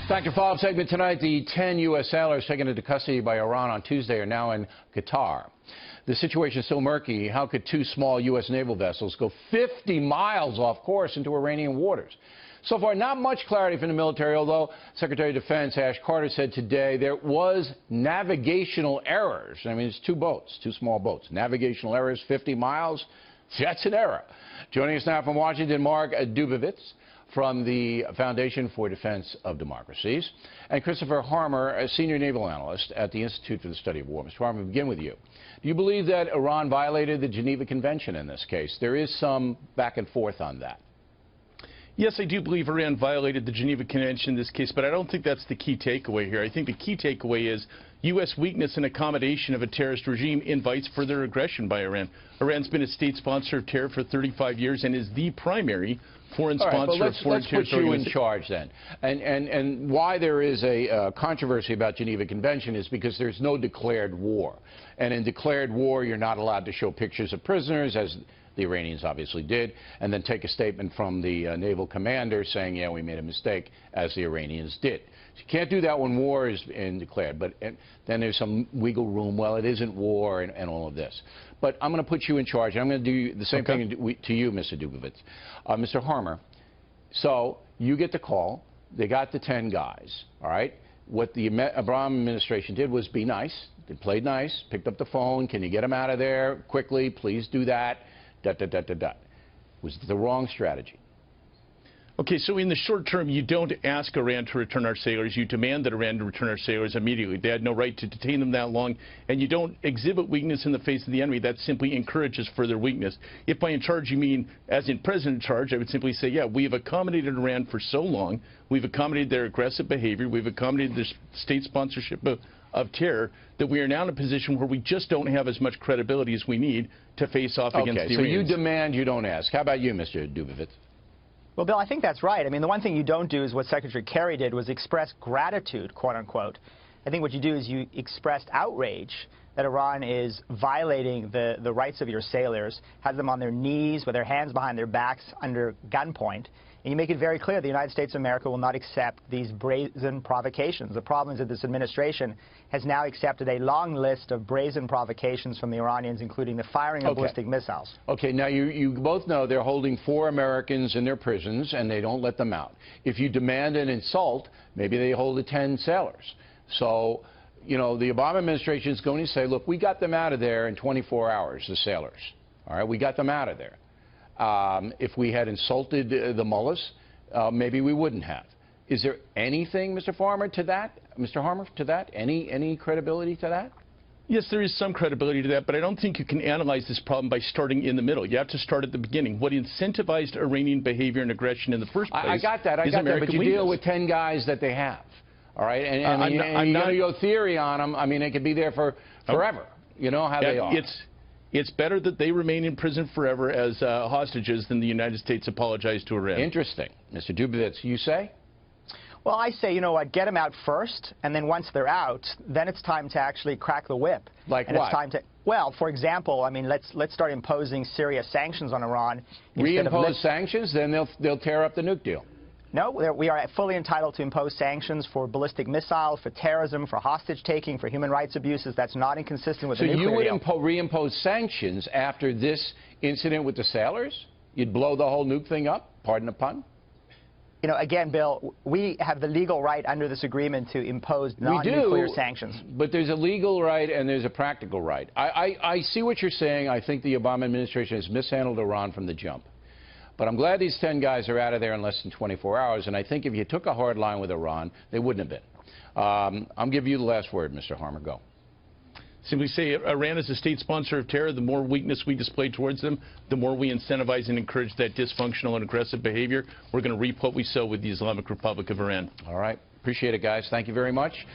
Back to follow-up segment tonight. The 10 U.S. sailors taken into custody by Iran on Tuesday are now in Qatar. The situation is so murky. How could two small U.S. naval vessels go 50 miles off course into Iranian waters? So far, not much clarity from the military, although Secretary of Defense Ash Carter said today there was navigational errors. I mean, it's two boats, two small boats. Navigational errors, 50 miles, that's an error. Joining us now from Washington, Mark Dubovitz from the Foundation for Defense of Democracies, and Christopher Harmer, a senior naval analyst at the Institute for the Study of War. Mr. Harmer, we begin with you. Do you believe that Iran violated the Geneva Convention in this case? There is some back and forth on that. Yes, I do believe Iran violated the Geneva Convention in this case, but I don't think that's the key takeaway here. I think the key takeaway is U.S. weakness and accommodation of a terrorist regime invites further aggression by Iran. Iran's been a state sponsor of terror for 35 years and is the primary foreign sponsor of foreign terror. Let's put you in charge then. And why there is a controversy about Geneva Convention is because there's no declared war. And in declared war, you're not allowed to show pictures of prisoners, as the Iranians obviously did, and then take a statement from the naval commander saying, yeah, we made a mistake, as the Iranians did. So you can't do that when war is declared. But then there's some wiggle room. Well, it isn't war and all of this. But I'm going to put you in charge. I'm going to do the same thing to you, Mr. Dubovitz. Mr. Harmer, so you get the call. They got the 10 guys, all right? What the Obama administration did was be nice. They played nice, picked up the phone. Can you get them out of there quickly? Please do that. Was the wrong strategy. Okay, so in the short term, you don't ask Iran to return our sailors. You demand that Iran to return our sailors immediately. They had no right to detain them that long. And you don't exhibit weakness in the face of the enemy. That simply encourages further weakness. If by in charge you mean as in president in charge, I would simply say, yeah, we have accommodated Iran for so long. We've accommodated their aggressive behavior. We've accommodated their state sponsorship of terror, that we are now in a position where we just don't have as much credibility as we need to face off against the Iranians. So you demand, you don't ask. How about you, Mr. Dubovitz? Well, Bill, I think that's right. I mean, the one thing you don't do is what Secretary Kerry did, was express gratitude, quote unquote. I think what you do is you expressed outrage that Iran is violating the rights of your sailors, has them on their knees with their hands behind their backs under gunpoint. And you make it very clear the United States of America will not accept these brazen provocations. The problem is that this administration has now accepted a long list of brazen provocations from the Iranians, including the firing of ballistic missiles. Okay, now you both know they're holding 4 Americans in their prisons and they don't let them out. If you demand an insult, maybe they hold the 10 sailors. So, you know, the Obama administration is going to say, look, we got them out of there in 24 hours, the sailors. All right, we got them out of there. If we had insulted the mullahs, maybe we wouldn't have. Is there anything, Mr. Harmer, to that? Mr. Harmer, to that? Any credibility to that? Yes, there is some credibility to that, but I don't think you can analyze this problem by starting in the middle. You have to start at the beginning. What incentivized Iranian behavior and aggression in the first place? I got that. But you deal with 10 guys that they have. All right? And you know your theory on them. I mean, they could be there for forever. You know how they are. It's better that they remain in prison forever as hostages than the United States apologize to Iran. Interesting. Mr. Dubovitz, you say? Well, I say, you know what, get them out first, and then once they're out, then it's time to actually crack the whip. Like and what? It's time to, well, for example, I mean, let's start imposing serious sanctions on Iran. Reimpose sanctions? Then they'll tear up the nuke deal. No, we are fully entitled to impose sanctions for ballistic missiles, for terrorism, for hostage-taking, for human rights abuses. That's not inconsistent with the nuclear deal. So you would reimpose sanctions after this incident with the sailors? You'd blow the whole nuke thing up? Pardon the pun? You know, again, Bill, we have the legal right under this agreement to impose non-nuclear sanctions. But there's a legal right and there's a practical right. I see what you're saying. I think the Obama administration has mishandled Iran from the jump. But I'm glad these 10 guys are out of there in less than 24 hours, and I think if you took a hard line with Iran, they wouldn't have been. I'm giving you the last word, Mr. Harmer. Go. Simply say Iran is a state sponsor of terror. The more weakness we display towards them, the more we incentivize and encourage that dysfunctional and aggressive behavior. We're going to reap what we sow with the Islamic Republic of Iran. All right. Appreciate it, guys. Thank you very much.